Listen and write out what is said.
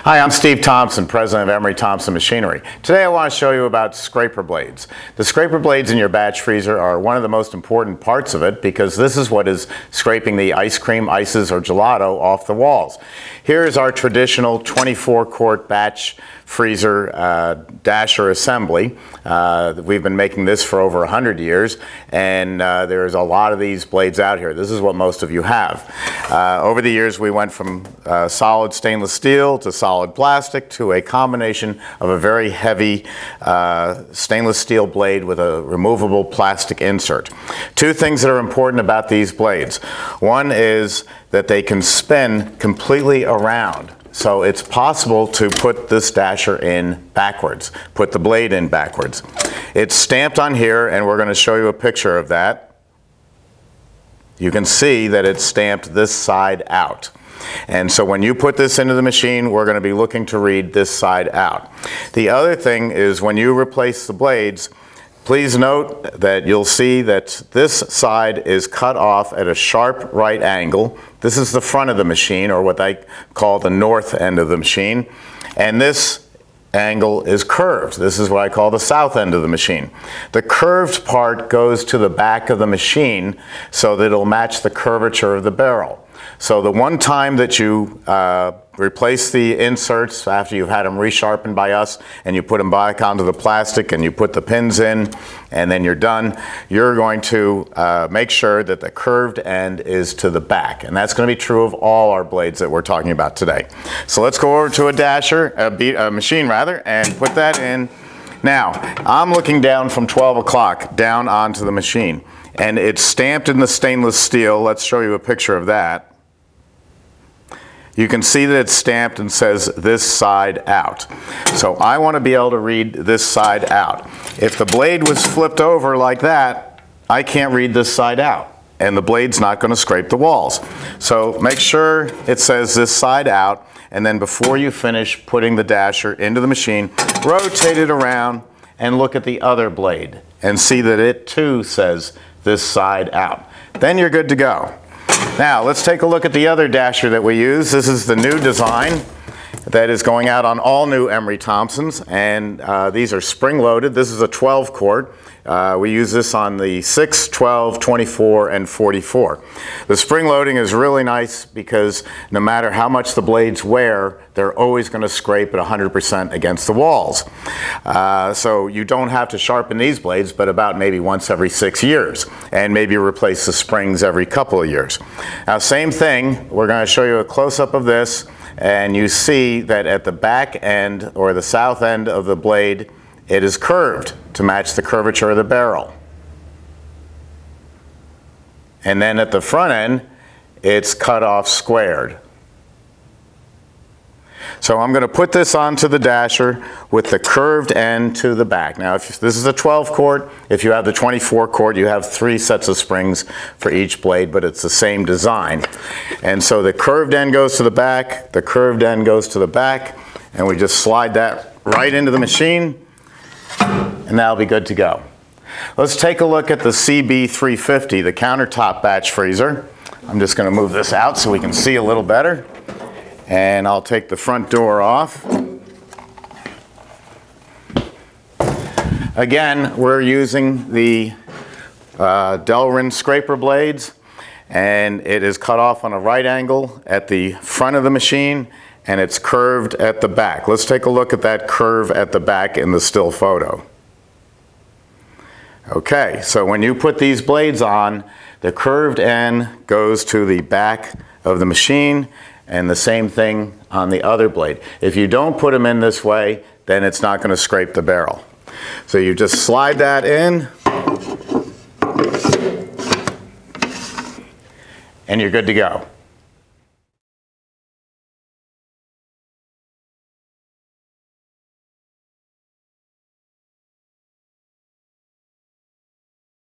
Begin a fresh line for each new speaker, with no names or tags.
Hi, I'm Steve Thompson, president of Emery Thompson Machinery. Today I want to show you about scraper blades. The scraper blades in your batch freezer are one of the most important parts of it because this is what is scraping the ice cream, ices, or gelato off the walls. Here is our traditional 24-quart batch freezer dasher assembly. We've been making this for over 100 years, and there's a lot of these blades out here. This is what most of you have. Over the years we went from solid stainless steel to solid plastic to a combination of a very heavy stainless steel blade with a removable plastic insert. Two things that are important about these blades. One is that they can spin completely around. So it's possible to put this dasher in backwards, put the blade in backwards. It's stamped on here, and we're going to show you a picture of that. You can see that it's stamped this side out. And so when you put this into the machine, we're going to be looking to read this side out. The other thing is when you replace the blades, please note that you'll see that this side is cut off at a sharp right angle. This is the front of the machine, or what I call the north end of the machine. And this angle is curved. This is what I call the south end of the machine. The curved part goes to the back of the machine so that it'll match the curvature of the barrel. So the one time that you replace the inserts after you've had them resharpened by us, and you put them back onto the plastic and you put the pins in, and then you're done, you're going to make sure that the curved end is to the back. And that's going to be true of all our blades that we're talking about today. So let's go over to a machine rather, and put that in. Now, I'm looking down from 12 o'clock down onto the machine, and it's stamped in the stainless steel. Let's show you a picture of that. You can see that it's stamped and says this side out. So I want to be able to read this side out. If the blade was flipped over like that, I can't read this side out, and the blade's not going to scrape the walls. So make sure it says this side out, and then before you finish putting the dasher into the machine, rotate it around and look at the other blade and see that it too says this side out. Then you're good to go. Now let's take a look at the other dasher that we use. This is the new design that is going out on all new Emery Thompsons, and these are spring-loaded. This is a 12-quart. We use this on the 6, 12, 24, and 44. The spring loading is really nice because no matter how much the blades wear, they're always going to scrape at 100% against the walls. So you don't have to sharpen these blades, but about maybe once every 6 years, and maybe replace the springs every couple of years. Now, same thing, we're going to show you a close-up of this, and you see that at the back end, or the south end of the blade, it is curved to match the curvature of the barrel. And then at the front end, it's cut off squared. So I'm going to put this onto the dasher with the curved end to the back. Now, if this is a 12-quart, if you have the 24-quart, you have 3 sets of springs for each blade, but it's the same design. And so the curved end goes to the back, the curved end goes to the back, and we just slide that right into the machine, and that'll be good to go. Let's take a look at the CB350, the countertop batch freezer. I'm just going to move this out so we can see a little better. And I'll take the front door off. Again, we're using the Delrin scraper blades, and it is cut off on a right angle at the front of the machine, and it's curved at the back. Let's take a look at that curve at the back in the still photo. Okay, so when you put these blades on, the curved end goes to the back of the machine, and the same thing on the other blade. If you don't put them in this way, then it's not going to scrape the barrel. So you just slide that in, and you're good to go.